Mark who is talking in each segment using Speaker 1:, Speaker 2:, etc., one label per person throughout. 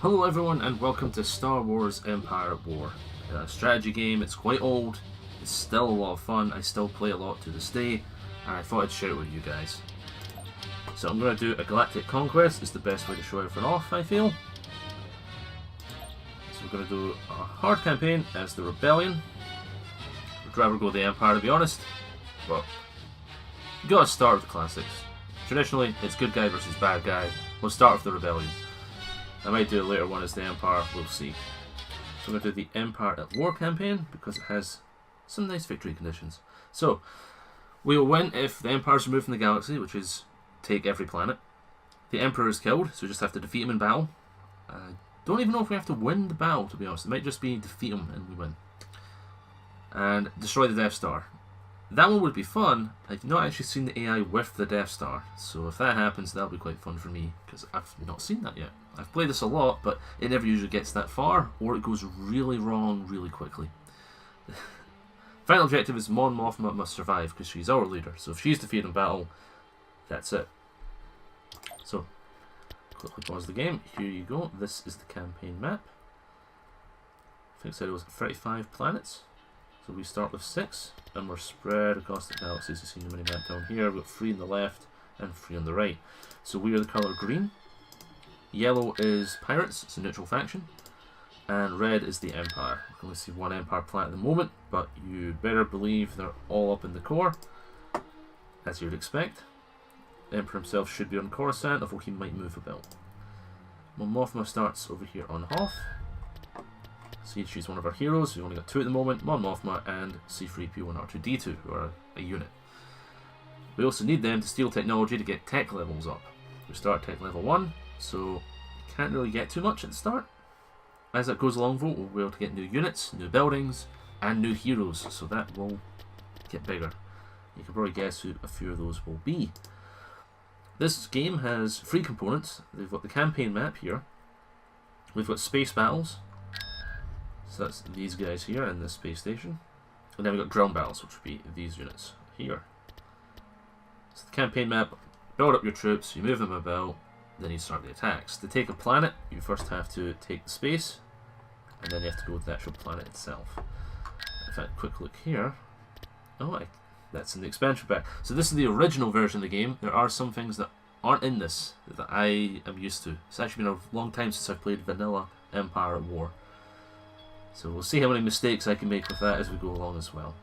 Speaker 1: Hello everyone and welcome to Star Wars Empire at War. A strategy game, it's quite old, it's still a lot of fun, I still play a lot to this day, and I thought I'd share it with you guys. So I'm going to do a Galactic Conquest, it's the best way to show everything off, I feel. So we're going to do a hard campaign as the Rebellion. I'd rather go the Empire to be honest, but you gotta start with the classics. Traditionally, it's good guy versus bad guy, we'll start with the Rebellion. I might do a later one as the Empire, we'll see. So I'm going to do the Empire at War campaign because it has some nice victory conditions. So, we will win if the Empire is removed from the galaxy, which is take every planet. The Emperor is killed, so we just have to defeat him in battle. Don't even know if we have to win the battle, to be honest. It might just be defeat him and we win. And destroy the Death Star. That one would be fun. I've not actually seen the AI with the Death Star, so if that happens, that'll be quite fun for me, because I've not seen that yet. I've played this a lot, but it never usually gets that far, or it goes really wrong really quickly. Final objective is Mon Mothma must survive, because she's our leader, so if she's defeated in battle, that's it. So, quickly pause the game, here you go, this is the campaign map. I think it said it was 35 planets. So we start with 6, and we're spread across the galaxy. As you see the mini-map down here, we've got 3 on the left and 3 on the right. So we are the colour green. Yellow is pirates, it's a neutral faction. And red is the Empire. We can only see one Empire planet at the moment, but you better believe they're all up in the core, as you'd expect. The Emperor himself should be on Coruscant, although he might move about. Mon Mothma starts over here on Hoth. See, she's one of our heroes. We've only got 2 at the moment, Mon Mothma and C-3PO and R2-D2, who are a unit. We also need them to steal technology to get tech levels up. We start tech level 1, so can't really get too much at the start. As that goes along, we'll be able to get new units, new buildings, and new heroes, so that will get bigger. You can probably guess who a few of those will be. This game has 3 components. They've got the campaign map here. We've got space battles. So that's these guys here in this space station. And then we've got ground battles, which would be these units here. So the campaign map, build up your troops, you move them about, then you start the attacks. To take a planet, you first have to take the space, and then you have to go to the actual planet itself. In fact, quick look here. Oh, that's in the expansion pack. So this is the original version of the game. There are some things that aren't in this that I am used to. It's actually been a long time since I've played Vanilla Empire at War. So we'll see how many mistakes I can make with that as we go along as well.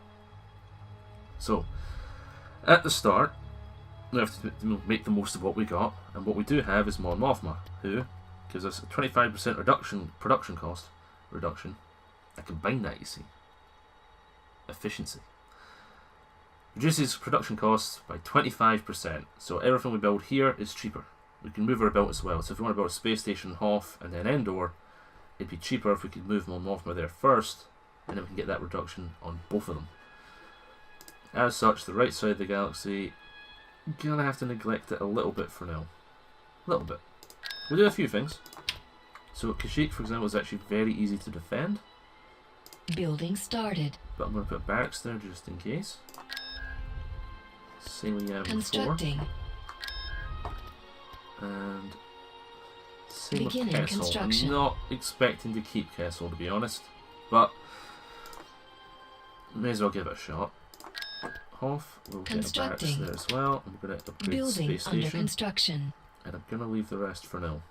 Speaker 1: So, at the start, we have to make the most of what we got, and what we do have is Mon Mothma, who gives us a 25% production cost reduction. I combine that, you see. Efficiency. Reduces production costs by 25%, so everything we build here is cheaper. We can move her about as well, so if you want to build a space station, Hoth, and then Endor, it'd be cheaper if we could move Mon Mothma there first, and then we can get that reduction on both of them. As such, the right side of the galaxy, gonna have to neglect it a little bit for now. A little bit. We'll do a few things. So Kashyyyk, for example, is actually very easy to defend.
Speaker 2: Building started.
Speaker 1: But I'm going to put barracks there just in case. Same we have
Speaker 2: Constructing.
Speaker 1: before. And same with
Speaker 2: Beginning
Speaker 1: Kessel.
Speaker 2: construction.
Speaker 1: I'm not expecting to keep Kessel, to be honest, but may as well give it a shot. Hoth, we'll get a barracks there as well. I'm going to upgrade
Speaker 2: Building
Speaker 1: the space
Speaker 2: under
Speaker 1: station,
Speaker 2: construction.
Speaker 1: and I'm going to leave the rest for now.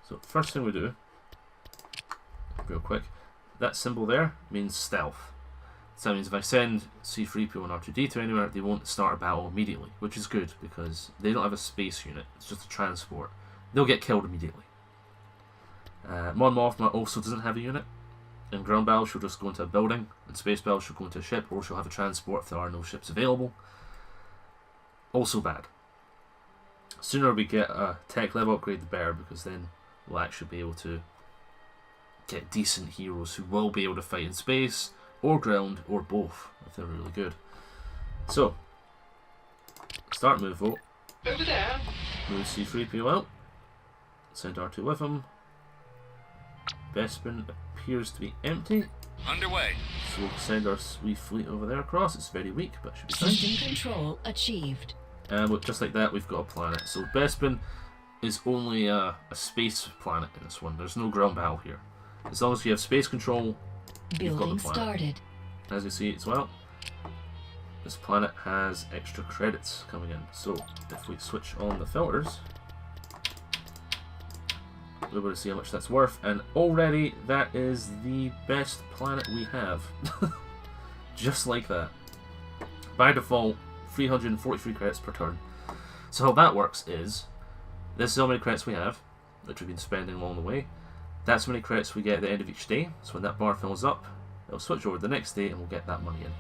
Speaker 1: So first thing we do, real quick, that symbol there means stealth. So that means if I send C-3PO and R2-D2 anywhere, they won't start a battle immediately, which is good because they don't have a space unit, it's just a transport. They'll get killed immediately. Mon Mothma also doesn't have a unit. In ground battle, she'll just go into a building. In space battle, she'll go into a ship, or she'll have a transport if there are no ships available. Also bad. Sooner we get a tech level upgrade, the better, because then we'll actually be able to get decent heroes who will be able to fight in space, or ground, or both, if they're really good. So, start move vote.
Speaker 3: Over there.
Speaker 1: Move C-3PO out. Send R2 with him. Bespin appears to be empty.
Speaker 3: Underway.
Speaker 1: So we'll send our wee fleet over there across. It's very weak, but should be fine.
Speaker 2: System control achieved.
Speaker 1: And just like that, we've got a planet. So Bespin is only a space planet in this one. There's no ground battle here. As long as you have space control, you've got
Speaker 2: Building
Speaker 1: the planet.
Speaker 2: started.
Speaker 1: As you see as well, this planet has extra credits coming in. So if we switch on the filters, we're able to see how much that's worth, and already that is the best planet we have. Just like that. By default, 343 credits per turn. So how that works is, this is how many credits we have, which we've been spending along the way. That's how many credits we get at the end of each day. So when that bar fills up, it'll switch over the next day and we'll get that money in.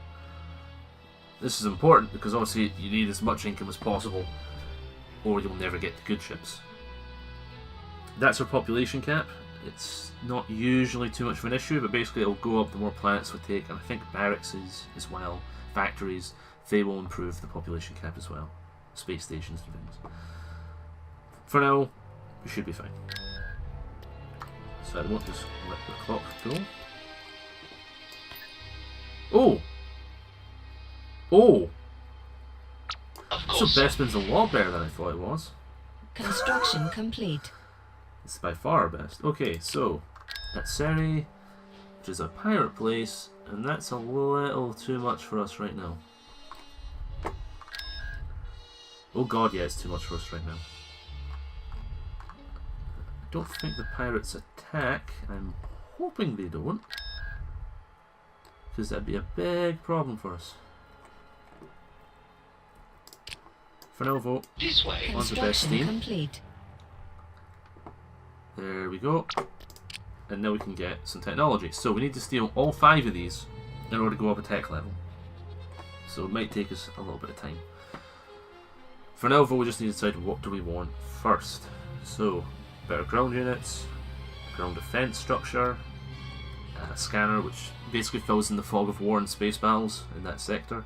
Speaker 1: This is important because obviously you need as much income as possible or you'll never get the good ships. That's our population cap. It's not usually too much of an issue, but basically it'll go up the more planets we take, and I think barracks as well, factories, they will improve the population cap as well. Space stations and things. For now, we should be fine. So I won't just let the clock go. Oh! Oh! So Bestman's a lot better than I thought it was.
Speaker 2: Construction complete.
Speaker 1: It's by far our best. Okay, so at Seri, which is a pirate place, and that's a little too much for us right now. Oh god, yeah, it's too much for us right now. I don't think the pirates attack. I'm hoping they don't, because that'd be a big problem for us. For now, vote
Speaker 3: This way.
Speaker 1: on the best
Speaker 2: Construction
Speaker 1: team.
Speaker 2: complete.
Speaker 1: There we go. And now we can get some technology. So we need to steal all 5 of these in order to go up a tech level. So it might take us a little bit of time. For now, though, we just need to decide what do we want first. So, better ground units, ground defense structure, a scanner which basically fills in the fog of war and space battles in that sector,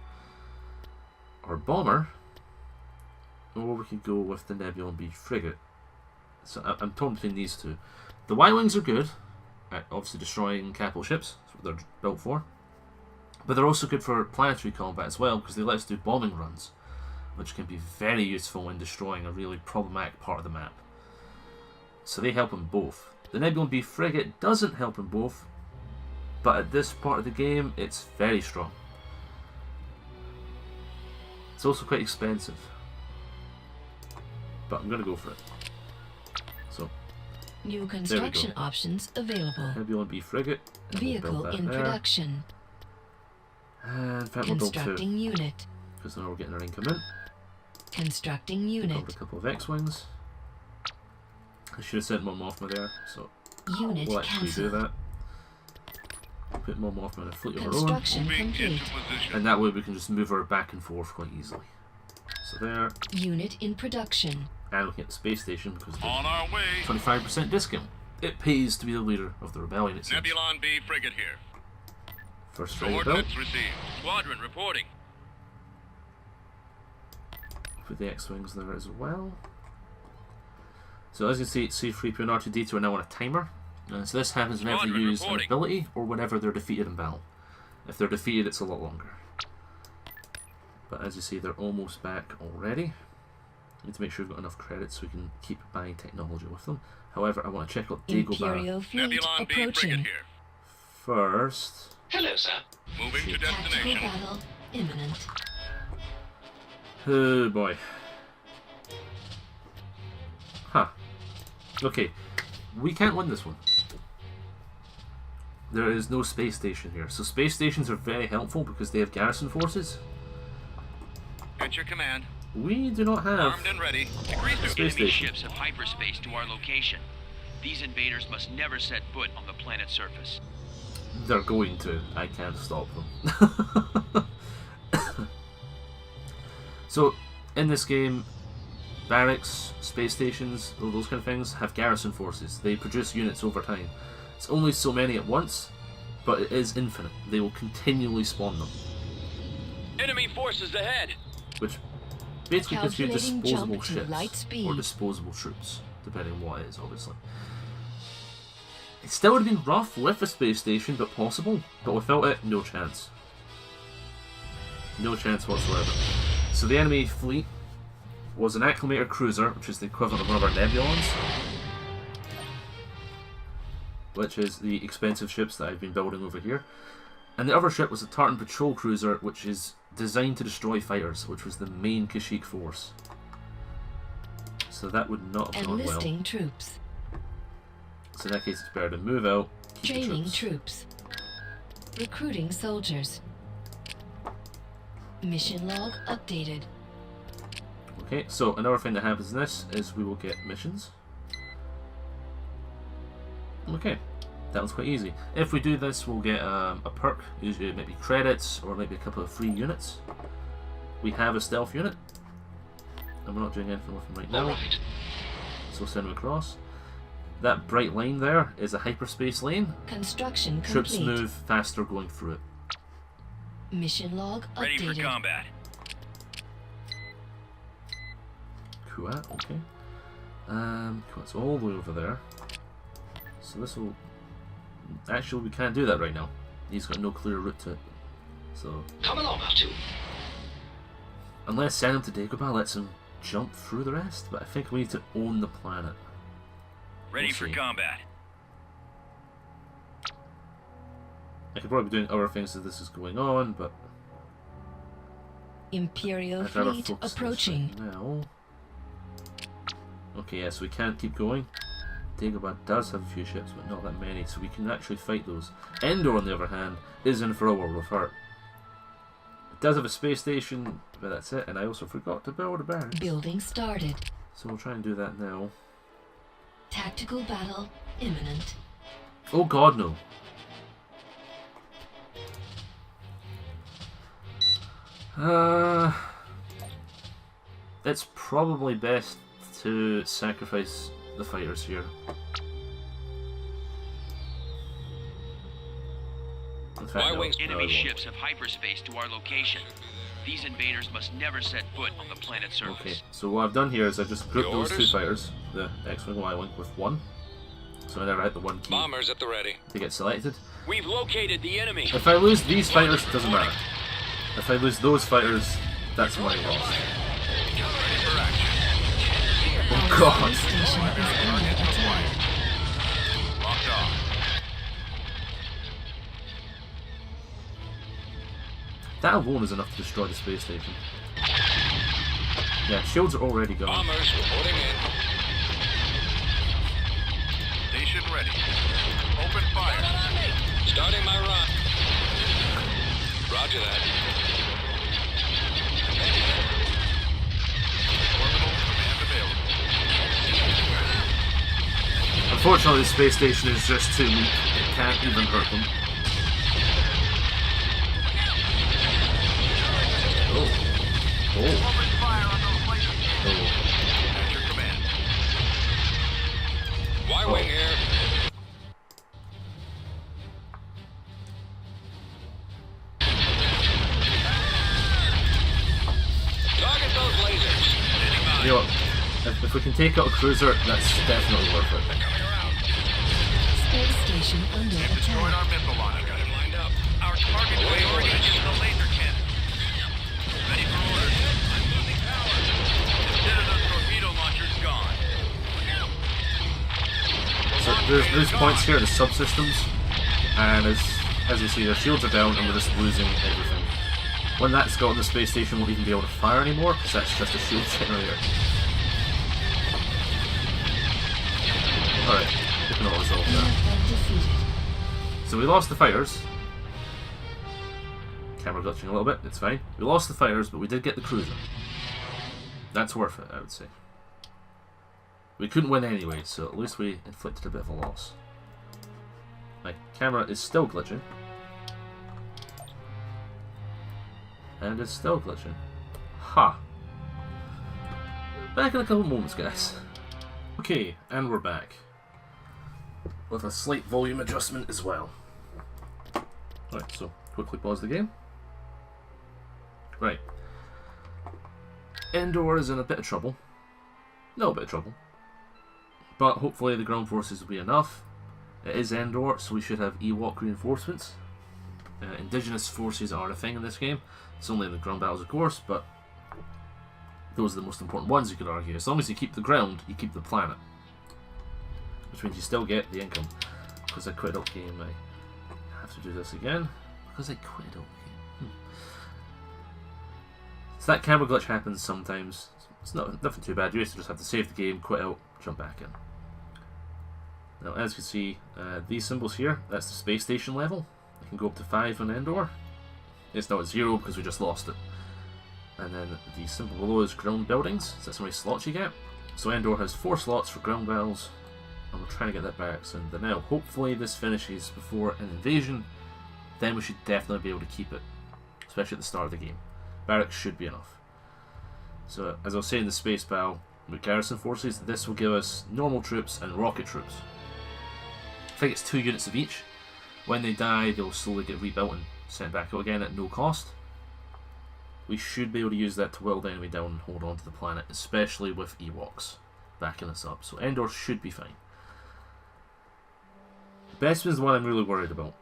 Speaker 1: or bomber, or we could go with the Nebulon B frigate. So I'm torn between these two. The Y-Wings are good at obviously destroying capital ships, that's what they're built for, but they're also good for planetary combat as well because they let us do bombing runs, which can be very useful in destroying a really problematic part of the map. So they help in both. The Nebulon B frigate doesn't help in both, but at this part of the game it's very strong. It's also quite expensive, but I'm going to go for it. So,
Speaker 2: New construction options available.
Speaker 1: Nebulon B frigate. And we'll
Speaker 2: Vehicle
Speaker 1: build that
Speaker 2: in
Speaker 1: there.
Speaker 2: production.
Speaker 1: And in fact, we'll build 2,
Speaker 2: Constructing unit.
Speaker 1: because now we're getting our income in.
Speaker 2: Constructing
Speaker 1: Build
Speaker 2: unit.
Speaker 1: a couple of X-Wings. I should have sent Mon Mothma there, so
Speaker 2: Unit
Speaker 1: we'll actually do
Speaker 2: cancelled.
Speaker 1: that. Put Mon Mothma in a fleet of our own,
Speaker 2: Construction
Speaker 3: Moving
Speaker 2: complete.
Speaker 3: into position.
Speaker 1: and that way we can just move her back and forth quite easily. So there,
Speaker 2: Unit in production.
Speaker 1: and we can get the space station because of the
Speaker 3: On our way.
Speaker 1: 25% discount. It pays to be the leader of the rebellion, it seems.
Speaker 3: Nebulon B frigate here.
Speaker 1: First frigate built.
Speaker 3: Coordinates received. Squadron reporting.
Speaker 1: Put the X-Wings there as well. So as you can see, C-3PO and R2-D2 are now on a timer. So this happens whenever you
Speaker 3: Squadron
Speaker 1: use an
Speaker 3: reporting.
Speaker 1: ability or whenever they're defeated in battle. If they're defeated, it's a lot longer. But as you see, they're almost back already. Need to make sure we've got enough credits so we can keep buying technology with them. However, I want to check out Dagobah
Speaker 2: Imperial fleet
Speaker 3: Nebulon B frigate
Speaker 2: approaching.
Speaker 3: here.
Speaker 1: first.
Speaker 3: Hello, sir. Moving to
Speaker 2: Tactical
Speaker 3: destination.
Speaker 2: battle imminent.
Speaker 1: Oh boy. Huh. Okay. We can't win this one. There is no space station here. So space stations are very helpful because they have garrison forces.
Speaker 3: At your command.
Speaker 1: We do not have
Speaker 3: Armed and ready. Agreed to.
Speaker 1: space
Speaker 4: Enemy
Speaker 1: station.
Speaker 4: ships have hyperspace to our location. These invaders must never set foot on the planet's surface.
Speaker 1: They're going to. I can't stop them. So, in this game, barracks, space stations, all those kind of things have garrison forces. They produce units over time. It's only so many at once, but it is infinite. They will continually spawn them,
Speaker 5: Enemy forces ahead.
Speaker 1: which basically gives you
Speaker 2: Calculating
Speaker 1: disposable
Speaker 2: jump to
Speaker 1: ships
Speaker 2: light speed.
Speaker 1: or disposable troops, depending on what it is, obviously. It still would have been rough with a space station, but possible. But without it, no chance. No chance whatsoever. So the enemy fleet was an acclimator cruiser, which is the equivalent of one of our Nebulons, which is the expensive ships that I've been building over here. And the other ship was a Tartan patrol cruiser, which is designed to destroy fighters, which was the main Kashyyyk force. So that would not have gone well.
Speaker 2: Enlisting troops.
Speaker 1: So in that case, it's better to move out. Keep the
Speaker 2: Training troops. Recruiting soldiers. Mission log updated.
Speaker 1: Okay, so another thing that happens in this is we will get missions. Okay, that was quite easy. If we do this, we'll get a perk, usually maybe credits or maybe a couple of free units. We have a stealth unit, and we're not doing anything with them right now, so we'll send them across. That bright line there is a hyperspace lane.
Speaker 2: Construction complete.
Speaker 1: Troops move faster going through it.
Speaker 2: Mission log
Speaker 3: Ready for
Speaker 2: updated.
Speaker 3: combat.
Speaker 1: Cool, okay. Cool, it's all the way over there. So this will... Actually, we can't do that right now. He's got no clear route to it. So...
Speaker 5: Come along, R2.
Speaker 1: Unless send him to Dagobah lets him jump through the rest, but I think we need to own the planet.
Speaker 3: Ready
Speaker 1: We'll
Speaker 3: for
Speaker 1: see.
Speaker 3: combat.
Speaker 1: I could probably be doing other things as this is going on, but...
Speaker 2: Imperial
Speaker 1: I'd rather
Speaker 2: fleet
Speaker 1: focus on this
Speaker 2: approaching.
Speaker 1: right now. Okay, yeah, so we can't keep going. Dagobah does have a few ships, but not that many, so we can actually fight those. Endor, on the other hand, is in for a world of hurt. It does have a space station, but that's it, and I also forgot to build a barracks.
Speaker 2: Building started.
Speaker 1: So we'll try and do that now.
Speaker 2: Tactical battle imminent.
Speaker 1: Oh god, no. It's probably best to sacrifice the fighters here. In fact, no,
Speaker 3: Y-wings.
Speaker 1: no, I
Speaker 4: Enemy
Speaker 1: won't.
Speaker 4: ships have hyperspace to our location. These invaders must never set foot on the planet's surface.
Speaker 1: Okay, so what I've done here is I've just grouped
Speaker 3: Your
Speaker 1: those two
Speaker 3: orders?
Speaker 1: fighters, the X-Wing and Y-Wing, with one. So I never hit the one key
Speaker 3: Bombers at the ready.
Speaker 1: to get selected.
Speaker 5: We've located the enemy.
Speaker 1: If I lose these fighters, it doesn't matter. If I lose those fighters, that's money lost.
Speaker 3: Ready for action.
Speaker 1: Oh god!
Speaker 2: Station is under attack.
Speaker 3: Locked on.
Speaker 1: That alone is enough to destroy the space station. Yeah, shields are already gone.
Speaker 3: Bombers reporting in. Station ready. Open fire. Starting my run. Roger that. Orbital command available.
Speaker 1: Unfortunately, the space station is just too weak. It can't even hurt them. Oh. Oh.
Speaker 3: Open fire on those lasers.
Speaker 1: Oh.
Speaker 3: At your command. Y-wing here. Target those lasers.
Speaker 1: You know what? If we can take out a cruiser, that's definitely worth it.
Speaker 3: Coming around.
Speaker 2: Space station under
Speaker 3: They've destroyed
Speaker 2: attack.
Speaker 3: our missile launcher. Got it lined up. Our target priority is the laser cannon. Ready for orders. I'm losing power. Citadel torpedo launcher's gone.
Speaker 1: So there's points here, the subsystems, and as you see, their shields are down and we're just losing everything. When that's got on the space station, we won't even be able to fire anymore, because that's just a shield generator. Alright, we can all resolve that.
Speaker 2: Unit defeated.
Speaker 1: So we lost the fighters. Camera glitching a little bit, it's fine. We lost the fighters, but we did get the cruiser. That's worth it, I would say. We couldn't win anyway, so at least we inflicted a bit of a loss. My camera is still glitching. And it's still glitching. Ha! Back in a couple moments, guys. Okay, and we're back. With a slight volume adjustment as well. Right, so quickly pause the game. Right. Endor is in a bit of trouble. No bit of trouble. But hopefully the ground forces will be enough. It is Endor, so we should have Ewok reinforcements. Indigenous forces are a thing in this game. It's only in the ground battles, of course, but those are the most important ones, you could argue. As long as you keep the ground, you keep the planet. Which means you still get the income. Because I quit out game, I have to do this again. Because I quit out game. So that camera glitch happens sometimes. It's nothing too bad. You used to just have to save the game, quit out, jump back in. Now, as you can see, these symbols here, that's the space station level. I can go up to 5 on Endor. It's now at 0 because we just lost it. And then the symbol below is ground buildings, so that's how many slots you get. So Endor has 4 slots for ground battles, and we're trying to get that barracks in. But now, hopefully this finishes before an invasion, then we should definitely be able to keep it, especially at the start of the game. Barracks should be enough. So, as I was saying in the space battle, with garrison forces, this will give us normal troops and rocket troops. I think it's 2 units of each. When they die, they'll slowly get rebuilt and sent back out again at no cost. We should be able to use that to whittle the enemy down and hold on to the planet, especially with Ewoks backing us up. So Endor should be fine. Bespin is the one I'm really worried about.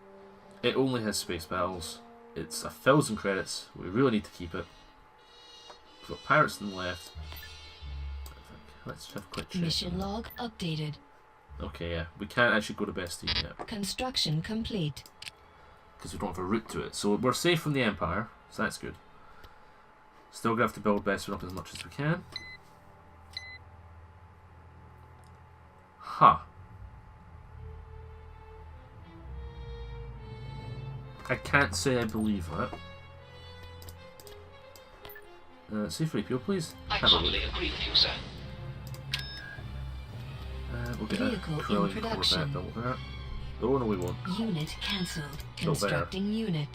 Speaker 1: It only has space battles. It's 1,000 credits. We really need to keep it. We've got pirates on the left. Let's have a quick check.
Speaker 2: Mission log updated.
Speaker 1: Okay, yeah. We can't actually go to best team yet.
Speaker 2: Construction complete.
Speaker 1: Because we don't have a route to it. So we're safe from the Empire, so that's good. Still gonna have to build Bespin up as much as we can. Huh. I can't say I believe that. C3PO, please.
Speaker 5: I
Speaker 1: Have a look.
Speaker 5: totally agree with you, sir.
Speaker 1: We'll get
Speaker 2: Vehicle
Speaker 1: a
Speaker 2: in
Speaker 1: Corellian
Speaker 2: production.
Speaker 1: Corvette built there. Oh no, we won't.
Speaker 2: Unit cancelled.
Speaker 1: Still there.
Speaker 2: Constructing unit.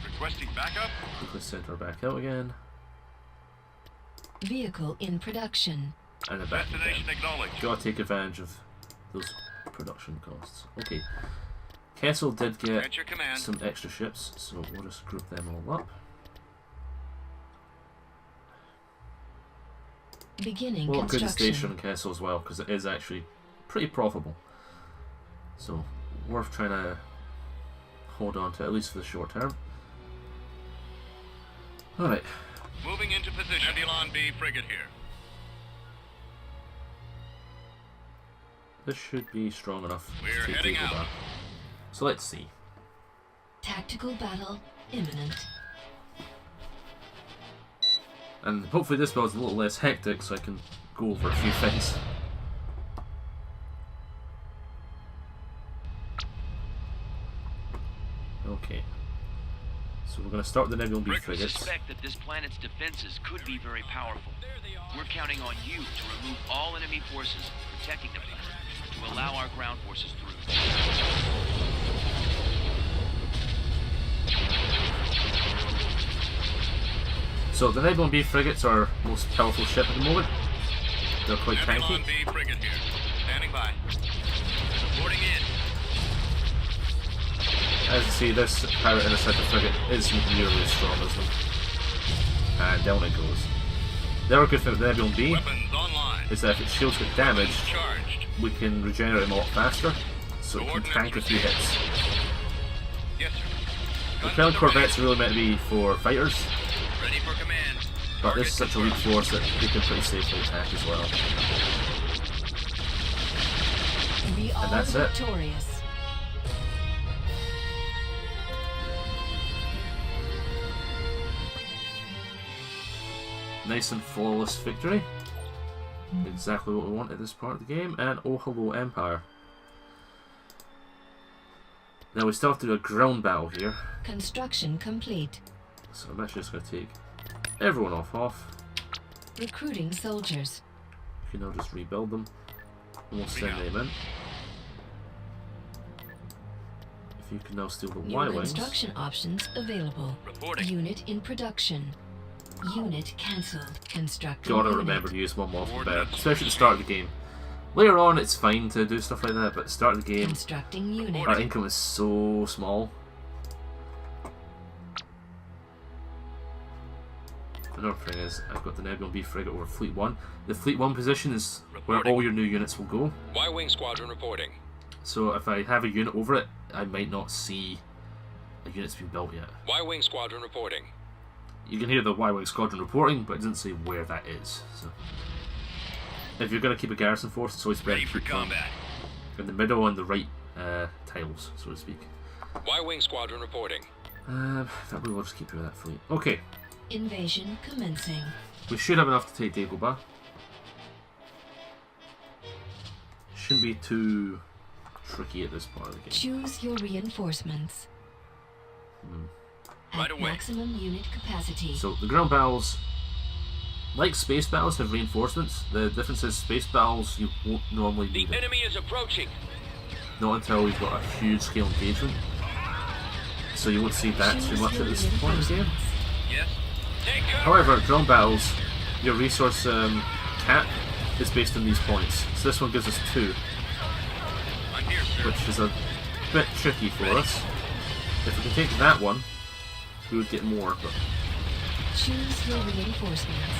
Speaker 3: Requesting backup.
Speaker 1: Quickly send her back out again.
Speaker 2: Vehicle in production.
Speaker 1: And then back again.
Speaker 3: Destination acknowledged.
Speaker 1: Gotta take advantage of those production costs. Okay. Kessel did get
Speaker 3: At your command.
Speaker 1: some extra ships, so we'll just group them all up.
Speaker 2: Beginning
Speaker 1: We'll upgrade the
Speaker 2: construction.
Speaker 1: station on Kessel as well, because it is actually pretty profitable. So, worth trying to hold on to, at least for the short term. Alright.
Speaker 3: Moving into position. Nebulon B frigate here.
Speaker 1: This should be strong enough
Speaker 3: We're
Speaker 1: to
Speaker 3: heading
Speaker 1: take
Speaker 3: out.
Speaker 1: over. So let's see.
Speaker 2: Tactical battle imminent.
Speaker 1: And hopefully this build's a little less hectic so I can go over a few things. Okay. So we're going to start with the Nebulon B
Speaker 4: Brick, we
Speaker 1: frigates.
Speaker 4: suspect that this planet's defenses could be very powerful. We're counting on you to remove all enemy forces protecting the planet to allow our ground forces through.
Speaker 1: So the Nebulon B frigates are our most powerful ship at the moment. They're quite tanky.
Speaker 3: Nebulon B frigate here. Standing by. Reporting in.
Speaker 1: As you see, this pirate interceptor frigate isn't nearly as strong as them. And down it goes. The other good thing with the Nebulon B
Speaker 3: Weapons online.
Speaker 1: is that if its shields get damaged,
Speaker 3: Charged.
Speaker 1: we can regenerate them a lot faster, so it can tank a few hits.
Speaker 3: Yes, sir.
Speaker 1: The
Speaker 3: Guns
Speaker 1: Corellian
Speaker 3: to
Speaker 1: Corvettes are really meant to be for fighters,
Speaker 3: ready for command.
Speaker 1: but this is
Speaker 3: Target
Speaker 1: such a weak force that they can pretty safely attack as well.
Speaker 2: We are
Speaker 1: that's it.
Speaker 2: victorious.
Speaker 1: Nice and flawless victory. Exactly what we want at this part of the game. And oh hello Empire. Now we still have to do a ground battle here.
Speaker 2: Construction complete.
Speaker 1: So I'm actually just going to take everyone off.
Speaker 2: Recruiting soldiers.
Speaker 1: You can now just rebuild them. And we'll send them in. If you can now steal the
Speaker 2: New
Speaker 1: Y-Wings.
Speaker 2: construction options available.
Speaker 3: Reporting.
Speaker 2: Unit in production. Unit cancelled. Constructing
Speaker 1: Gotta
Speaker 2: unit.
Speaker 1: remember to use one more for better, especially at the start of the game. Later on it's fine to do stuff like that, but at the start of the game,
Speaker 2: Constructing unit.
Speaker 1: our income is so small. Another thing is, I've got the Nebulon B frigate over Fleet 1. The Fleet 1 position is where
Speaker 3: Reporting.
Speaker 1: all your new units will go.
Speaker 5: Y-Wing Squadron reporting.
Speaker 1: So if I have a unit over it, I might not see a unit's been built yet.
Speaker 5: Y-Wing Squadron reporting.
Speaker 1: you can hear the Y-Wing Squadron reporting, but it doesn't say where that is. So, if you're going to keep a garrison force, it's always better
Speaker 3: Ready
Speaker 1: to
Speaker 3: for
Speaker 1: keep them
Speaker 3: combat.
Speaker 1: in the middle and the right tiles, so to speak.
Speaker 5: Y-Wing Squadron reporting.
Speaker 1: That we will just keep you with that fleet. Okay,
Speaker 2: Invasion commencing.
Speaker 1: we should have enough to take Dagobah. Shouldn't be too tricky at this part of the game.
Speaker 2: Choose your reinforcements.
Speaker 3: Right
Speaker 2: At
Speaker 3: away.
Speaker 2: maximum unit capacity.
Speaker 1: So the ground battles, like space battles, have reinforcements. The difference is space battles you won't normally
Speaker 3: The
Speaker 1: need it.
Speaker 3: enemy is approaching.
Speaker 1: Not until we've got a huge scale engagement. So you won't see that too much at this point of the game.
Speaker 3: Yes. Take cover.
Speaker 1: However, ground battles, your resource cap is based on these points. So this one gives us 2,
Speaker 3: I'm here, sir.
Speaker 1: which is a bit tricky for us. If we can take that one, we would get more, but
Speaker 2: Choose your reinforcements.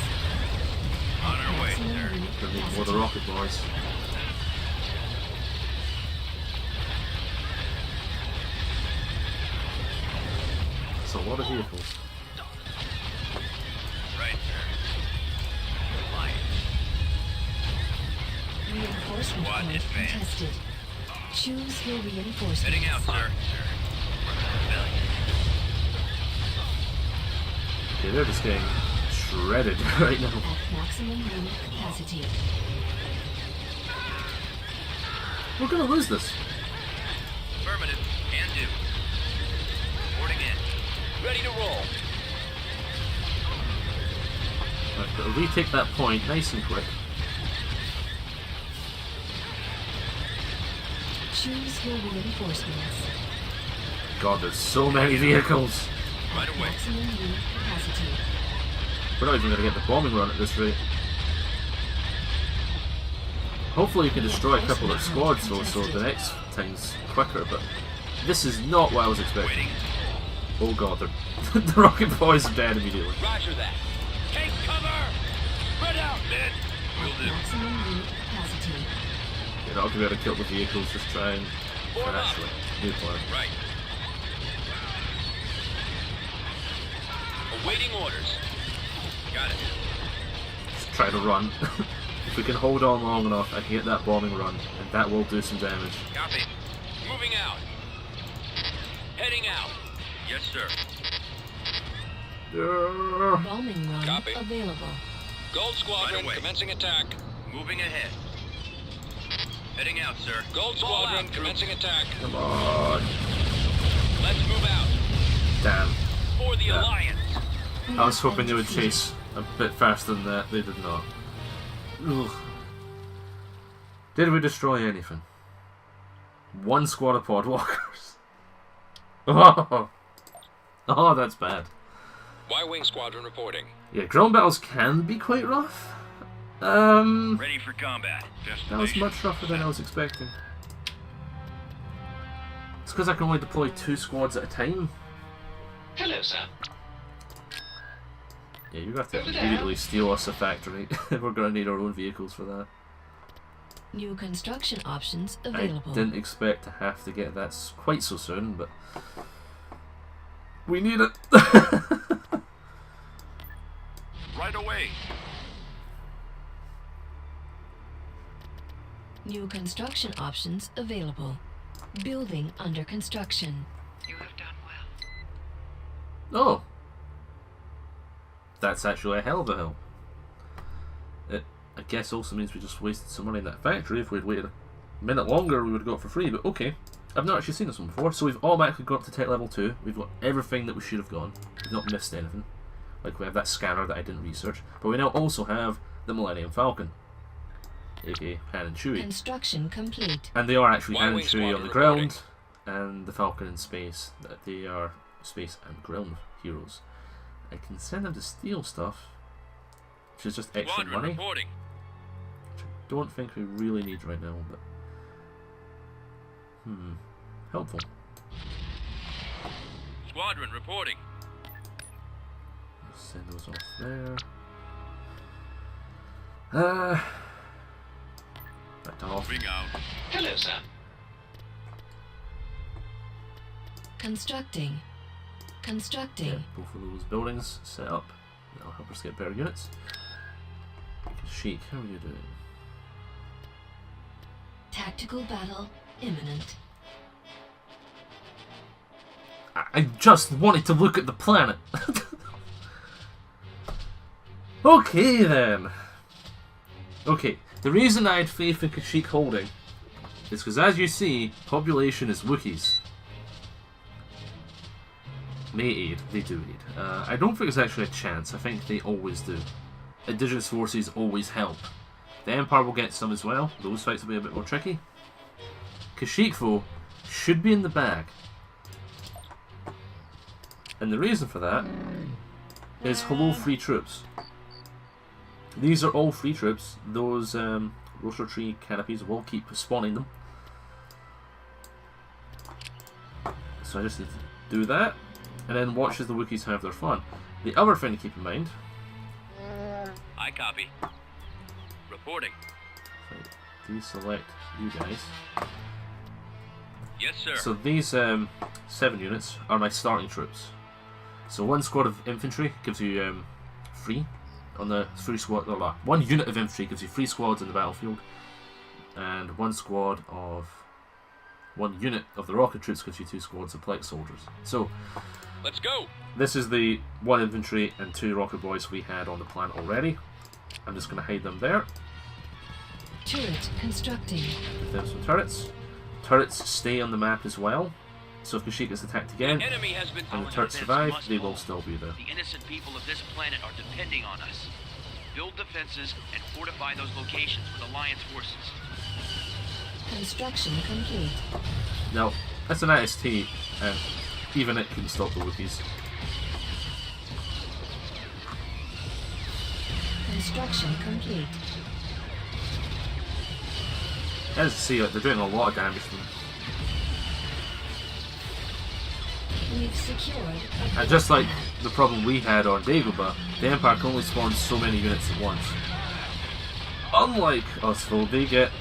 Speaker 3: On our way,
Speaker 2: Maximum
Speaker 3: sir.
Speaker 2: unit
Speaker 1: we need more of the
Speaker 2: capacity.
Speaker 1: rocket boys. It's a lot of vehicles.
Speaker 3: Right, sir. Alliance.
Speaker 2: Reinforcement
Speaker 3: Squad
Speaker 2: point
Speaker 3: advance.
Speaker 2: contested. Choose your reinforcements.
Speaker 3: Heading out, sir. Rebellion.
Speaker 1: Okay, they're just getting shredded right now.
Speaker 2: At maximum unit capacity.
Speaker 1: We're gonna lose this.
Speaker 3: Affirmative. Can do. Reporting in. Ready to roll.
Speaker 1: Right, but retake that point nice and quick.
Speaker 2: Choose your reinforcements.
Speaker 1: God, there's so many vehicles.
Speaker 3: Right away.
Speaker 2: Maximum unit capacity.
Speaker 1: We're not even gonna get the bombing run at this rate. Hopefully you can destroy a couple of their squads though, so the next time's quicker, but this is not what I was expecting.
Speaker 3: Waiting.
Speaker 1: Oh god, the rocket boys are dead immediately.
Speaker 3: Roger that. Take cover. Spread out, men. Will do.
Speaker 2: Maximum unit capacity.
Speaker 1: You're not gonna be able to kill the vehicles, just try and
Speaker 3: Form up.
Speaker 1: actually nuclear.
Speaker 3: Right. Awaiting orders. Got it.
Speaker 1: Just try to run. If we can hold on long enough and get that bombing run, and that will do some damage.
Speaker 3: Copy. Moving out. Heading out. Yes, sir.
Speaker 2: Bombing run
Speaker 5: Copy.
Speaker 2: available.
Speaker 5: Gold Squadron
Speaker 3: away.
Speaker 5: commencing attack.
Speaker 3: Moving ahead. Heading out, sir.
Speaker 5: Gold
Speaker 3: Fall
Speaker 5: Squadron
Speaker 3: out,
Speaker 5: commencing
Speaker 3: troops.
Speaker 5: attack.
Speaker 1: Come on.
Speaker 3: Let's move out.
Speaker 1: Damn.
Speaker 3: For the
Speaker 1: Yeah.
Speaker 3: Alliance.
Speaker 1: I was hoping they would chase a bit faster than that. They did not. Ugh. Did we destroy anything? One squad of podwalkers. Oh, that's bad.
Speaker 5: Y-Wing Squadron reporting.
Speaker 1: Yeah, ground battles can be quite rough. That
Speaker 3: Ready for combat.
Speaker 1: was
Speaker 3: Destination.
Speaker 1: much rougher than I was expecting. It's because I can only deploy 2 squads at a time.
Speaker 5: Hello, sir.
Speaker 1: Yeah, you have to immediately steal us a factory. We're gonna need our own vehicles for that.
Speaker 2: New construction options
Speaker 1: I
Speaker 2: available.
Speaker 1: didn't expect to have to get that quite so soon, but we need it.
Speaker 3: Right away.
Speaker 2: New construction options available. Building under construction.
Speaker 4: You have done well.
Speaker 1: Oh, that's actually a hell of a hill. It, I guess, also means we just wasted some money in that factory. If we'd waited a minute longer, we would have got it for free. But okay, I've not actually seen this one before. So we've automatically got up to tech level 2. We've got everything that we should have gone. We've not missed anything. Like we have that scanner that I didn't research, but we now also have the Millennium Falcon, aka Han and Chewie.
Speaker 2: Construction complete.
Speaker 1: And they are actually Han and
Speaker 5: Y-Wing
Speaker 1: Chewie on the
Speaker 5: Squadron
Speaker 1: ground, and the Falcon in space. That they are space and ground heroes. I can send them to steal stuff, which is just extra
Speaker 3: Squadron
Speaker 1: money,
Speaker 3: reporting.
Speaker 1: which I don't think we really need right now, but helpful.
Speaker 3: Squadron reporting.
Speaker 1: Let's send those off there. Back to off.
Speaker 3: Moving out.
Speaker 5: Hello, sir.
Speaker 2: Constructing. Constructing.
Speaker 1: Yeah, both of those buildings set up. That'll help us get better units. Sheik, how are you doing?
Speaker 2: Tactical battle imminent.
Speaker 1: I just wanted to look at the planet. Okay then. Okay, the reason I had faith in Kashyyyk holding is because, as you see, population is Wookiees. They aid. They do aid. I don't think it's actually a chance. I think they always do. Indigenous forces always help. The Empire will get some as well. Those fights will be a bit more tricky. Kashyyyk, though, should be in the bag. And the reason for that is hello free troops. These are all free troops. Those roaster tree canopies will keep spawning them. So I just need to do that, and then watch as the Wookiees have their fun. The other thing to keep in mind...
Speaker 3: I copy. Reporting.
Speaker 1: Deselect you guys.
Speaker 3: Yes, sir.
Speaker 1: So these 7 units are my starting troops. So 1 squad of infantry gives you free on the 3 squad. 1 unit of infantry gives you 3 squads in the battlefield, and 1 unit of the rocket troops gives you 2 squads of plex soldiers. So
Speaker 5: Let's go.
Speaker 1: this is the 1 infantry and 2 rocket boys we had on the plan already. I'm just going to hide them there.
Speaker 2: Turret constructing.
Speaker 1: Give them some turrets. Turrets stay on the map as well. So if Kashyyyk is attacked again,
Speaker 3: Enemy has been
Speaker 1: and the
Speaker 4: Our
Speaker 1: turrets
Speaker 4: defense
Speaker 1: survive,
Speaker 4: must
Speaker 1: they will
Speaker 4: hold.
Speaker 1: still be there.
Speaker 4: The innocent people of this planet are depending on us. Build defenses and fortify those locations with Alliance forces.
Speaker 2: Construction complete.
Speaker 1: Now, that's an IST, and even it couldn't stop the Wookiees.
Speaker 2: Construction complete.
Speaker 1: As you see, they're doing a lot of damage to them.
Speaker 2: We've secured.
Speaker 1: And just like the problem we had on Dagobah, the Empire can only spawn so many units at once. Unlike us, though, they get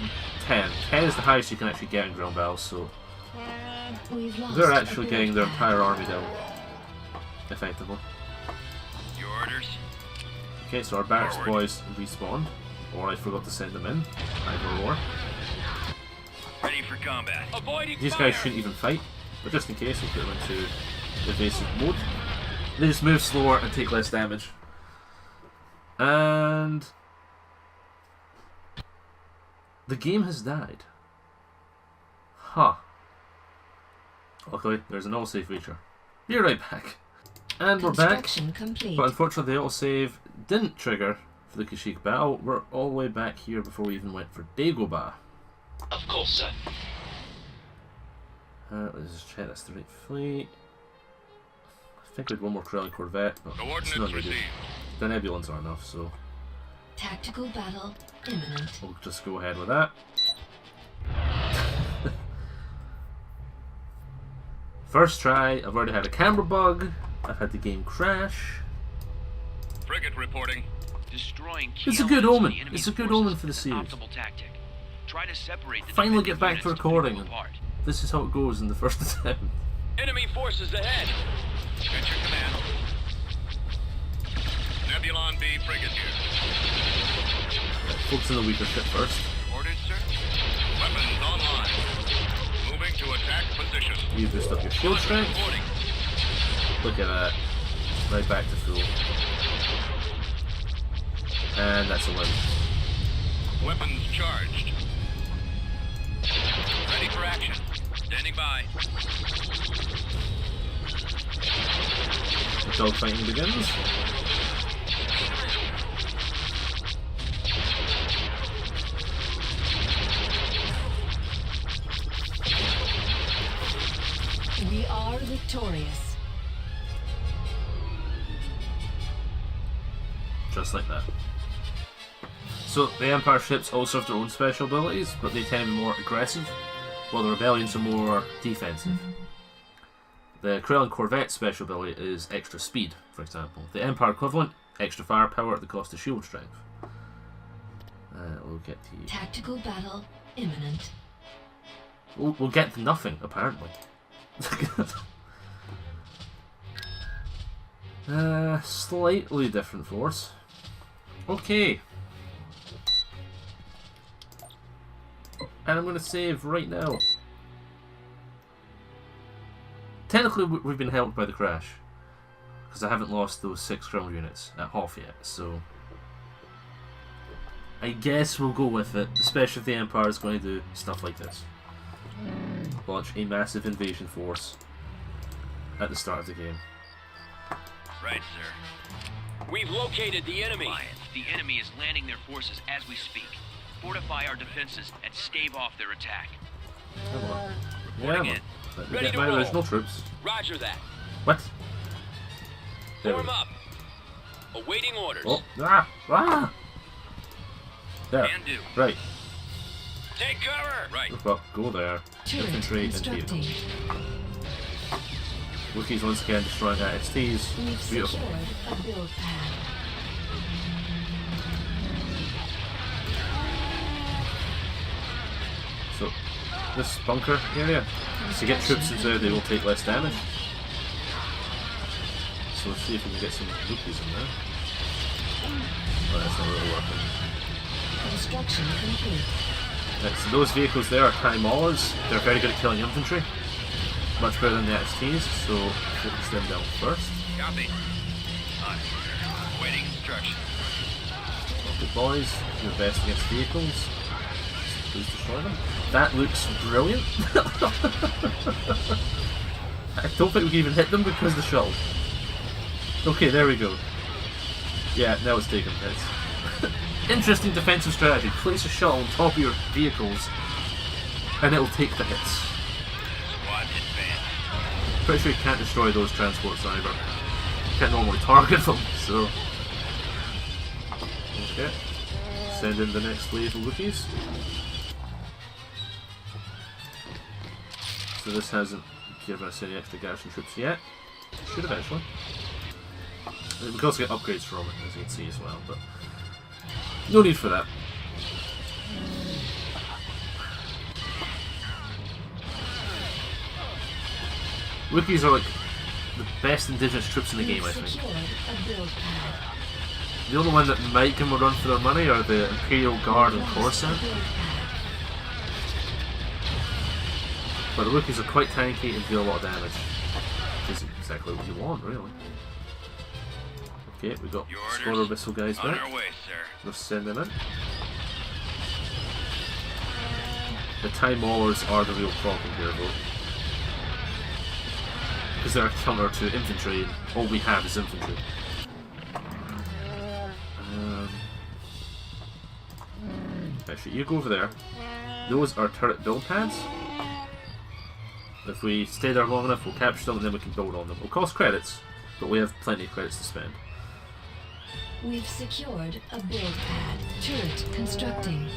Speaker 1: 10. 10 is the highest you can actually get in ground battles, so
Speaker 2: We've lost
Speaker 1: they're
Speaker 2: a
Speaker 1: actually getting their
Speaker 2: blood
Speaker 1: entire army down, effectively.
Speaker 3: Your orders.
Speaker 1: Okay, so our barracks
Speaker 3: Forward.
Speaker 1: boys respawned, or I forgot to send them in, either or.
Speaker 3: Ready for combat.
Speaker 5: Avoiding
Speaker 1: These
Speaker 5: fire.
Speaker 1: guys shouldn't even fight, but just in case, we'll put them into evasive mode. They just move slower and take less damage. And the game has died. Huh. Luckily, there's an autosave feature. Be right back. And we're back.
Speaker 2: Construction complete.
Speaker 1: But unfortunately, the autosave didn't trigger for the Kashyyyk battle. We're all the way back here before we even went for Dagobah.
Speaker 5: Of course, sir.
Speaker 1: Let's just check that's the right fleet. I think we had 1 more Corellian Corvette, but it's not
Speaker 3: Coordinates
Speaker 1: needed.
Speaker 3: received.
Speaker 1: The Nebulons are enough, so
Speaker 2: Tactical battle imminent.
Speaker 1: we'll just go ahead with that. First try, I've already had a camera bug, I've had the game crash.
Speaker 3: Frigate reporting.
Speaker 4: Destroying key
Speaker 1: It's a good
Speaker 4: elements of
Speaker 1: omen.
Speaker 4: the enemy's
Speaker 1: It's a good
Speaker 4: forces
Speaker 1: omen for the
Speaker 4: is an
Speaker 1: series.
Speaker 4: optimal tactic. Try to separate the
Speaker 1: Finally
Speaker 4: defending
Speaker 1: get back to
Speaker 4: units
Speaker 1: recording.
Speaker 4: pull them apart.
Speaker 1: This is how it goes in the first attempt.
Speaker 5: Enemy forces ahead.
Speaker 3: At your command. Nebulon B frigate here.
Speaker 1: Focus on the weaker ship first.
Speaker 3: Orders, sir. Weapons online. Moving to attack position.
Speaker 1: You boost up your shield strength.
Speaker 3: Reporting.
Speaker 1: Look at that. Right back to full. And that's a win.
Speaker 3: Weapons charged. Ready for action. Standing by.
Speaker 1: The dogfighting begins.
Speaker 2: We are victorious.
Speaker 1: Just like that. So the Empire ships also have their own special abilities, but they tend to be more aggressive, while the Rebellions are more defensive. The Corellian Corvette special ability is extra speed, for example. The Empire equivalent, extra firepower at the cost of shield strength. We'll get to...
Speaker 2: Tactical battle imminent.
Speaker 1: We'll get to nothing, apparently. Slightly different force. Okay. And I'm going to save right now. Technically, we've been helped by the crash. Because I haven't lost those 6 ground units at half yet, so... I guess we'll go with it, especially if the Empire is going to do stuff like this. Launch a massive invasion force at the start of the game.
Speaker 3: Right, sir.
Speaker 5: We've located the enemy.
Speaker 4: Alliance, the enemy is landing their forces as we speak. Fortify our defenses and stave off their attack.
Speaker 1: Come on.
Speaker 3: Reporting
Speaker 1: Yeah,
Speaker 3: in.
Speaker 1: let me
Speaker 5: Ready
Speaker 1: get
Speaker 5: to
Speaker 1: my
Speaker 5: roll.
Speaker 1: original troops.
Speaker 5: Roger that.
Speaker 1: What? There we
Speaker 5: Form
Speaker 1: go.
Speaker 5: up. Awaiting orders.
Speaker 1: Oh, ah! Ah! There.
Speaker 3: Can do.
Speaker 1: Right.
Speaker 5: Take cover.
Speaker 3: Right.
Speaker 1: Move up, go there.
Speaker 2: Turret
Speaker 1: Infantry and
Speaker 2: constructing.
Speaker 1: vehicles. Wookiees once again destroying ISTs.
Speaker 2: We've
Speaker 1: Beautiful.
Speaker 2: secured a build pad.
Speaker 1: So, this bunker area, to get troops into there, they will take less damage. So let's see if we can get some Wookiees in there. Oh, that's not really working.
Speaker 2: Construction complete.
Speaker 1: Right, so those vehicles there are TIE Maulers. They're very good at killing infantry. Much better than the ISTs, so focus them down first.
Speaker 3: Copy. On it. Waiting instructions.
Speaker 1: Okay, boys, do your best against vehicles. Please destroy them. That looks brilliant. I don't think we can even hit them because of the shuttle. Okay, there we go. Yeah, now it's taken hits. Interesting defensive strategy. Place a shuttle on top of your vehicles and it'll take the hits.
Speaker 3: Squad advance.
Speaker 1: Pretty sure you can't destroy those transports either. You can't normally target them, so... Okay. Send in the next wave of Wookiees. So this hasn't given us any extra garrison troops yet. Should eventually. We can also get upgrades from it, as you can see as well, but... no need for that. Wookiees are like the best indigenous troops in the game, I think.
Speaker 2: Secured a build pad.
Speaker 1: The only one that might give them a run for their money are the Imperial Guard and Coruscant.
Speaker 2: Build pad.
Speaker 1: But the Wookiees are quite tanky and deal a lot of damage. Which is exactly what you want, really. Okay, we got
Speaker 3: Your orders.
Speaker 1: Explorer Missile guys
Speaker 3: On
Speaker 1: back.
Speaker 3: our way, sir.
Speaker 1: Let's send them in. The TIE Maulers are the real problem here, though. Because they're a counter to infantry, and all we have is infantry. Actually, you go over there. Those are turret build pads. If we stay there long enough, we'll capture them and then we can build on them. It'll cost credits, but we have plenty of credits to spend.
Speaker 2: We've secured a build pad. Turret constructing.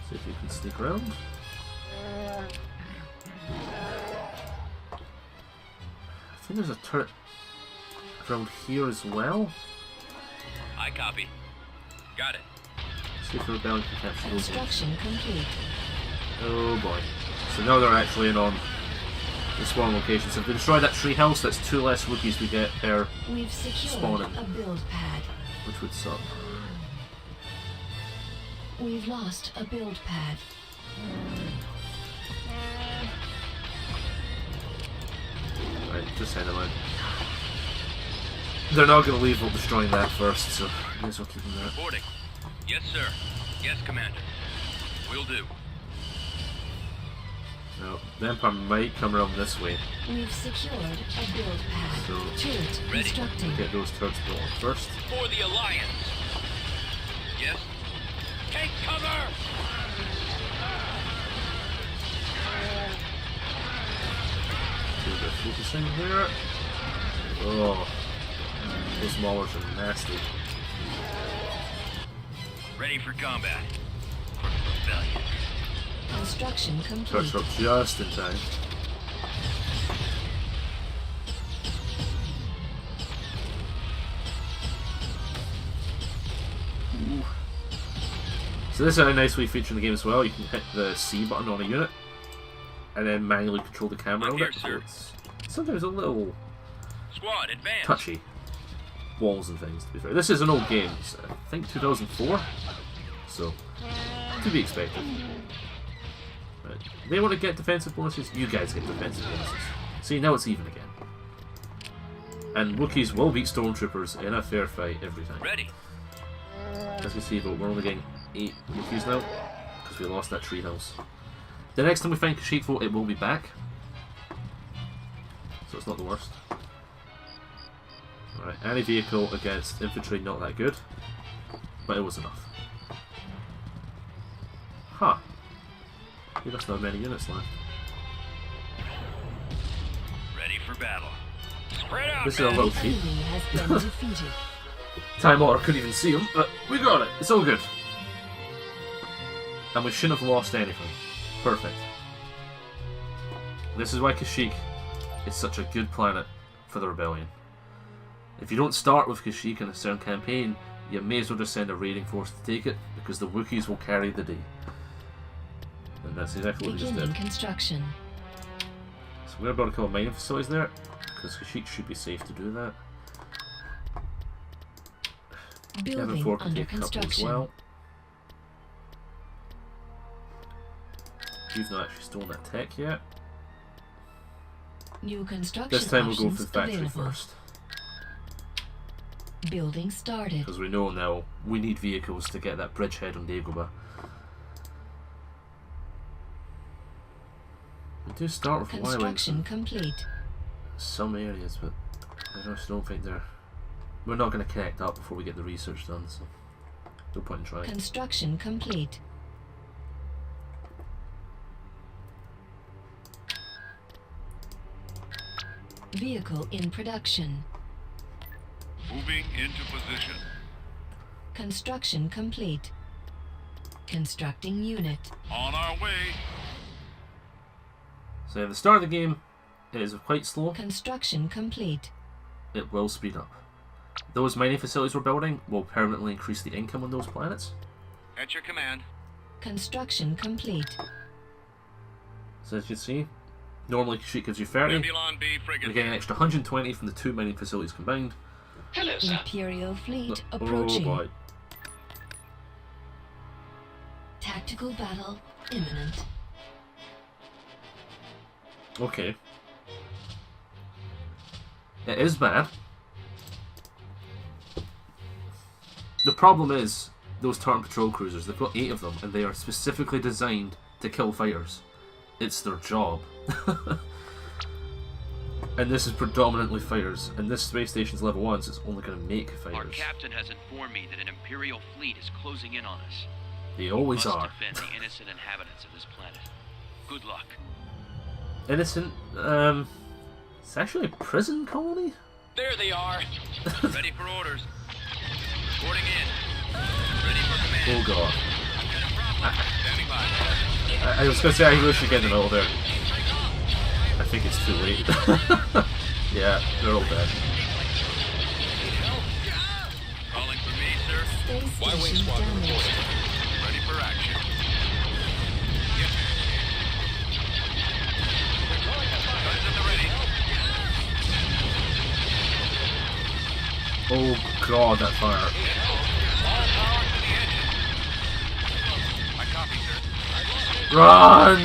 Speaker 1: See if you can sneak around. I think there's a turret around here as well.
Speaker 3: I copy. Got it.
Speaker 1: See if the rebellion can capture those ones.
Speaker 2: Construction complete.
Speaker 1: Oh boy. So now they're actually in on the spawn location. So if they destroy that tree house, that's 2 less Wookiees we get per,
Speaker 2: We've secured
Speaker 1: Spawning.
Speaker 2: a build pad.
Speaker 1: which would suck.
Speaker 2: We've lost a build pad.
Speaker 1: Right, just send them out. They're not going to leave without destroying that first, so may as well keep them there.
Speaker 3: Reporting. Yes, sir. Yes, Commander. Will do.
Speaker 1: Now, the Empire might come around this way,
Speaker 2: We've secured a build pad.
Speaker 1: so
Speaker 2: Turret
Speaker 3: Ready.
Speaker 2: constructing.
Speaker 1: get those turrets built first.
Speaker 5: For the Alliance.
Speaker 3: Yes.
Speaker 5: Take cover.
Speaker 1: Do a bit of focusing there. Oh, those maulers are nasty.
Speaker 3: Ready for combat. For the rebellion.
Speaker 2: Construction
Speaker 1: Turrets
Speaker 2: complete.
Speaker 1: are up just in time. So So this is a nice wee feature in the game as well. You can hit the C button on a unit and then manually control the camera
Speaker 3: I'm
Speaker 1: on
Speaker 3: here,
Speaker 1: it.
Speaker 3: sir.
Speaker 1: It's sometimes a little
Speaker 3: Squad, advance.
Speaker 1: touchy. Walls and things, to be fair. This is an old game. It's, I think 2004. So, to be expected. Right. They want to get defensive bonuses, you guys get defensive bonuses. See, now it's even again. And Wookiees will beat Stormtroopers in a fair fight every time.
Speaker 3: Ready.
Speaker 1: As you can see, but we're only getting 8 Wookiees now, because we lost that treehouse. The next time we find Kashyyyk, though, it will be back. So it's not the worst. Alright, anti-vehicle against infantry, not that good. But it was enough. Huh. He doesn't have many units left.
Speaker 3: Ready for battle. Spread out,
Speaker 1: This is a
Speaker 3: man.
Speaker 1: little cheap.
Speaker 2: Enemy has been defeated.
Speaker 1: Time Otter couldn't even see him, but we got it. It's all good. And we shouldn't have lost anything. Perfect. This is why Kashyyyk is such a good planet for the Rebellion. If you don't start with Kashyyyk in a certain campaign, you may as well just send a raiding force to take it, because the Wookiees will carry the day. And that's exactly what we just
Speaker 2: Beginning
Speaker 1: did.
Speaker 2: construction.
Speaker 1: So we're going to build a couple of mining facilities there, because Kashyyyk should be safe to do that. Kevin
Speaker 2: Building
Speaker 1: 4 can
Speaker 2: under
Speaker 1: take a couple as
Speaker 2: construction.
Speaker 1: well. You've not actually stolen that tech yet.
Speaker 2: New construction
Speaker 1: This time we'll go
Speaker 2: options
Speaker 1: for the factory
Speaker 2: available.
Speaker 1: first.
Speaker 2: Building started.
Speaker 1: Because we know now we need vehicles to get that bridgehead on Dagobah. We do start with Y-Wings
Speaker 2: Construction
Speaker 1: in
Speaker 2: complete.
Speaker 1: some areas, but I just don't think they're... We're not going to connect up before we get the research done, so no point in trying.
Speaker 2: Construction complete. Vehicle in production.
Speaker 3: Moving into position.
Speaker 2: Construction complete. Constructing unit.
Speaker 3: On our way.
Speaker 1: So at the start of the game, it is quite slow.
Speaker 2: Construction complete.
Speaker 1: It will speed up. Those mining facilities we're building will permanently increase the income on those planets.
Speaker 3: At your command.
Speaker 2: Construction complete.
Speaker 1: So as you can see, normally Kashyyyk gives you 30.
Speaker 3: Nebulon B
Speaker 1: We're
Speaker 3: frigate.
Speaker 1: getting an extra 120 from the 2 mining facilities combined.
Speaker 5: Hello, sir.
Speaker 2: Imperial fleet
Speaker 1: Oh
Speaker 2: approaching.
Speaker 1: boy.
Speaker 2: Tactical battle imminent.
Speaker 1: Okay. It is bad. The problem is, those Tartan patrol cruisers, they've got 8 of them, and they are specifically designed to kill fighters. It's their job. And this is predominantly fighters, and this space station's level 1, so it's only going to make
Speaker 4: Our
Speaker 1: fighters.
Speaker 4: captain has informed me that an Imperial fleet is closing in on us.
Speaker 1: They always
Speaker 4: Must
Speaker 1: are.
Speaker 4: defend the innocent inhabitants of this planet. Good luck.
Speaker 1: Innocent, it's actually a prison colony?
Speaker 5: There they are.
Speaker 3: Ready for orders. Reporting in. Ready for command.
Speaker 1: Oh god.
Speaker 3: Standing by.
Speaker 1: I was going to say, I really should get in the middle there. I think it's too late. Yeah, they're all dead.
Speaker 3: Calling for me, sir.
Speaker 2: Space
Speaker 5: Y-wing
Speaker 2: station
Speaker 5: squadron
Speaker 2: damaged.
Speaker 5: reporting.
Speaker 3: Ready for action. Yes. Guns at the ready.
Speaker 1: Oh god, that fire.
Speaker 3: All power to the engine. I copy, sir.
Speaker 1: Run!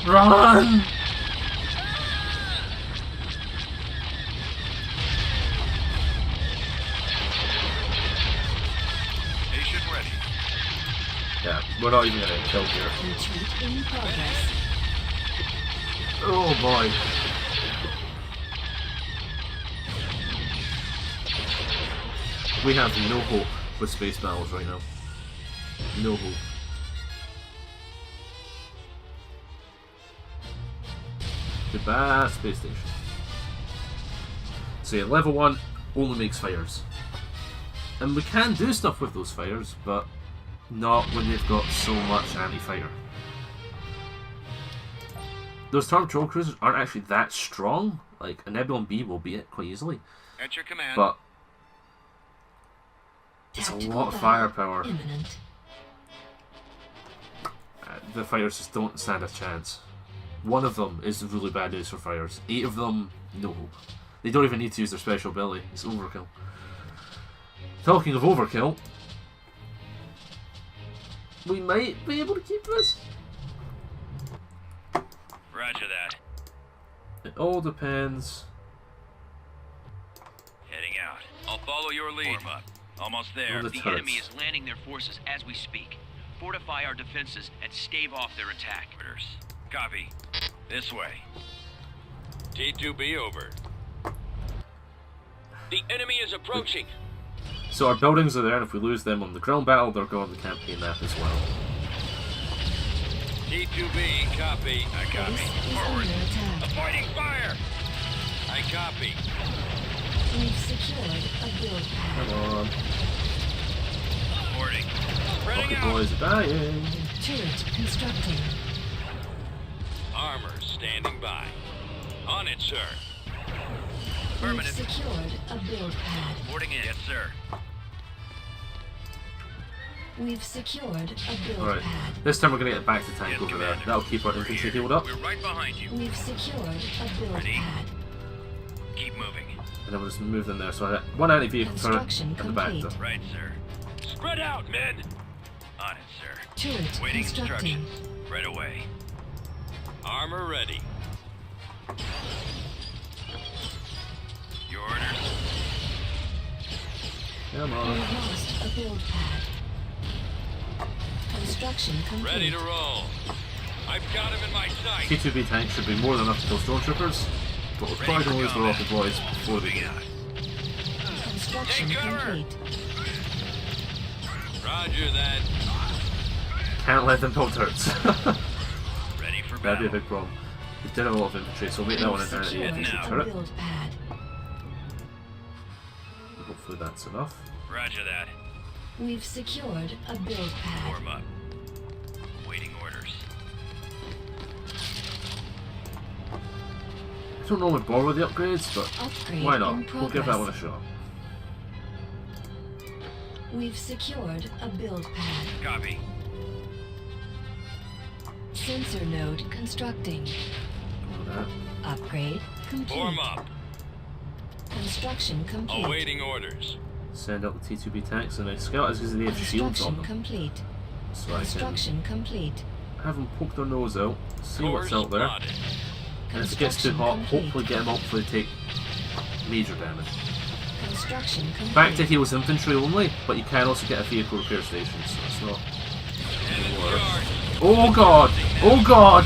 Speaker 1: Run!
Speaker 3: Station ready.
Speaker 1: Yeah, we're not even gonna get killed here.
Speaker 2: Retreat in progress.
Speaker 1: Oh boy. We have no hope with space battles right now. No hope. Goodbye, space station. So yeah, level 1 only makes fires. And we can do stuff with those fires, but not when they've got so much anti-fire. Those Tartan patrol cruisers aren't actually that strong. Like, a Nebulon B will beat it quite easily.
Speaker 3: At your command.
Speaker 1: But it's a
Speaker 2: Tactical
Speaker 1: lot of
Speaker 2: battle
Speaker 1: firepower.
Speaker 2: imminent.
Speaker 1: the fighters just don't stand a chance. One of them is really bad news for fighters. 8 of them, no hope. They don't even need to use their special ability. It's overkill. Talking of overkill, we might be able to keep this.
Speaker 3: Roger that.
Speaker 1: It all depends.
Speaker 3: Heading out. I'll follow your lead. Form up. Almost there.
Speaker 1: On the
Speaker 4: The
Speaker 1: turrets.
Speaker 4: enemy is landing their forces as we speak. Fortify our defenses and stave off their attack.
Speaker 3: Orders. Copy. This way. T2B over. The enemy is approaching.
Speaker 1: So our buildings are there, and if we lose them on the ground battle, they're going on the campaign map as well.
Speaker 3: T2B, copy. I
Speaker 2: Base
Speaker 3: copy.
Speaker 2: is
Speaker 3: Forward.
Speaker 2: under attack.
Speaker 3: Avoiding fire. I copy.
Speaker 2: We've secured a build pad.
Speaker 1: Come on.
Speaker 3: Boarding. Spreading
Speaker 1: Rocket
Speaker 3: out.
Speaker 1: boys are dying.
Speaker 2: Turret constructing.
Speaker 3: Armor standing by. On it, sir.
Speaker 2: We've
Speaker 3: Affirmative.
Speaker 2: secured a build pad.
Speaker 3: Boarding in. Yes, sir.
Speaker 2: We've secured a build
Speaker 1: Alright,
Speaker 2: pad.
Speaker 1: this time we're going to get back to tank
Speaker 3: Yes,
Speaker 1: over there.
Speaker 3: Commander.
Speaker 1: That'll keep our
Speaker 3: We're
Speaker 1: infantry
Speaker 3: here.
Speaker 1: healed up.
Speaker 3: We're right behind you.
Speaker 2: We've secured a build
Speaker 3: Ready?
Speaker 2: pad.
Speaker 3: Keep moving.
Speaker 1: And then we'll just move them there. So I got one anti-vehicle turret
Speaker 2: Construction
Speaker 1: in the back
Speaker 2: complete.
Speaker 1: there.
Speaker 3: Right, sir. Spread out, men. On it, sir.
Speaker 2: Turret
Speaker 3: Waiting
Speaker 2: constructing.
Speaker 3: instructions. Right away. Armor ready. Your orders.
Speaker 1: Come
Speaker 2: We've
Speaker 1: on.
Speaker 2: lost a build pad. Construction complete.
Speaker 3: Ready to roll. I've got him in my sight.
Speaker 1: T2B tank should be more than enough to kill stormtroopers, but we're probably going to lose the rocket boys before they
Speaker 3: Moving
Speaker 1: do.
Speaker 3: out.
Speaker 2: Construction
Speaker 3: Take cover.
Speaker 2: complete.
Speaker 3: Roger that.
Speaker 1: Can't let them build turrets.
Speaker 3: Ready for
Speaker 1: That'd
Speaker 3: battle.
Speaker 1: be a big problem. We did have a lot of infantry, so we'll make that one
Speaker 2: We've
Speaker 1: an
Speaker 2: secured
Speaker 1: anti-infantry
Speaker 3: now.
Speaker 2: a
Speaker 1: turret.
Speaker 2: build pad.
Speaker 1: Hopefully that's enough.
Speaker 3: Roger that.
Speaker 2: We've secured a build pad.
Speaker 3: Form up. Waiting orders.
Speaker 1: I don't normally bother with the upgrades, but
Speaker 2: Upgrade
Speaker 1: why
Speaker 2: in
Speaker 1: not? We'll give that one a
Speaker 2: progress.
Speaker 1: shot.
Speaker 2: We've secured a build pad.
Speaker 3: Copy.
Speaker 2: Sensor node constructing.
Speaker 1: Go with that.
Speaker 2: Upgrade complete.
Speaker 3: Form up.
Speaker 2: Construction complete.
Speaker 3: Awaiting orders.
Speaker 1: Send out the T2B tanks and the skeletons because they have shields on
Speaker 2: Construction
Speaker 1: them.
Speaker 2: complete.
Speaker 1: So I can
Speaker 2: Construction complete.
Speaker 1: have them poke their nose out, see what's
Speaker 3: Course
Speaker 1: out there,
Speaker 3: plotted.
Speaker 1: and if it gets too
Speaker 2: Construction
Speaker 1: hot,
Speaker 2: complete.
Speaker 1: hopefully get them up before they take major damage.
Speaker 2: Construction complete.
Speaker 1: Back to heals infantry only, but you can also get a vehicle repair station, so it's not
Speaker 3: Enemy
Speaker 1: worse.
Speaker 3: charge.
Speaker 1: Oh god! Oh god!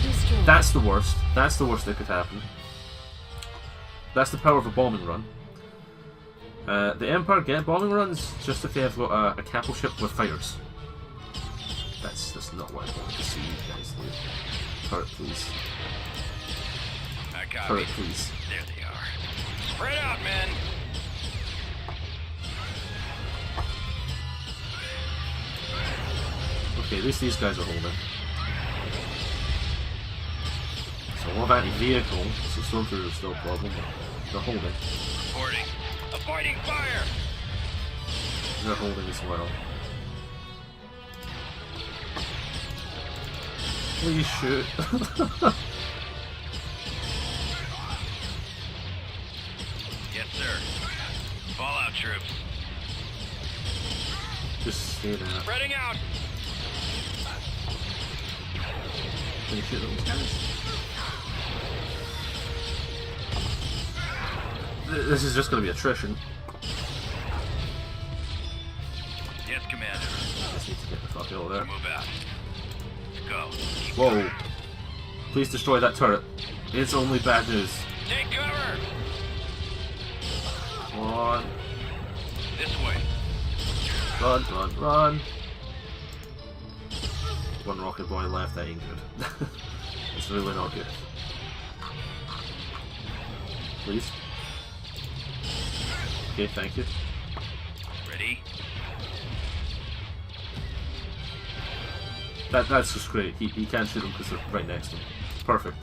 Speaker 2: Destroyed.
Speaker 1: That's the worst. That's the worst that could happen. That's the power of a bombing run. The Empire get bombing runs just if they have got a capital ship with fighters. That's not what I wanted to see you guys do. Turret, please.
Speaker 3: I copy.
Speaker 1: Turret, please.
Speaker 3: There they are. Spread out, men.
Speaker 1: Okay, at least these guys are holding. So I love anti-vehicle, so stormtroopers are still a problem, but they're holding.
Speaker 3: Boarding. Avoiding fire.
Speaker 1: They're holding as well. Please shoot.
Speaker 3: Yes, sir. Fallout troops.
Speaker 1: Just stay there.
Speaker 3: Spreading out.
Speaker 1: Can you shoot those guys? This is just going to be attrition.
Speaker 3: Yes, Commander.
Speaker 1: Just need to get the fuck out of there.
Speaker 3: Move out. Let's go. Keep
Speaker 1: Whoa.
Speaker 3: going.
Speaker 1: Please destroy that turret. It's only bad news.
Speaker 3: Take cover.
Speaker 1: Come on.
Speaker 3: This way.
Speaker 1: Run, run, run. One rocket boy left, that ain't good. It's really not good. Please. Okay, thank you.
Speaker 3: Ready?
Speaker 1: That's just great. He can't shoot them because they're right next to him. Perfect.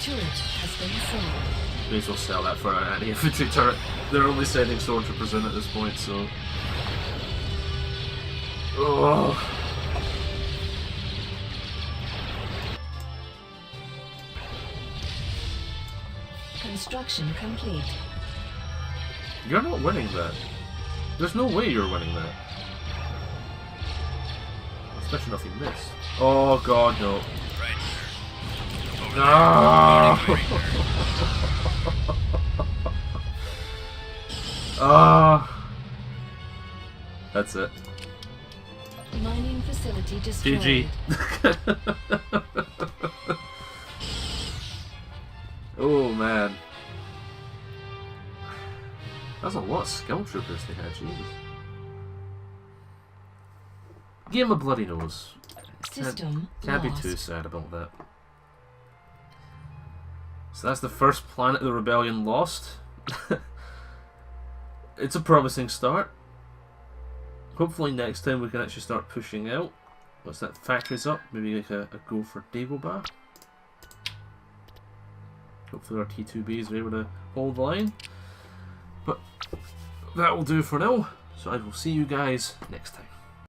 Speaker 2: Turret has been sold.
Speaker 1: May as well sell that for an anti-infantry turret. They're only sending stormtroopers in at this point, so... Oh.
Speaker 2: Construction complete.
Speaker 1: You're not winning that. There's no way you're winning that. Especially if you miss. Oh god, no.
Speaker 3: Right, sir. Over
Speaker 1: No! Ah, that's it.
Speaker 2: Mining facility destroyed.
Speaker 1: GG. Oh man. That's a lot of skill troopers they had, Jesus. Game of bloody nose.
Speaker 2: System
Speaker 1: Can't be
Speaker 2: lost.
Speaker 1: too sad about that. So that's the first planet the rebellion lost. It's a promising start. Hopefully next time we can actually start pushing out. Once that factory's up, maybe make a go for Dagobah. Hopefully our T2Bs are able to hold the line. But that will do for now. So I will see you guys next time.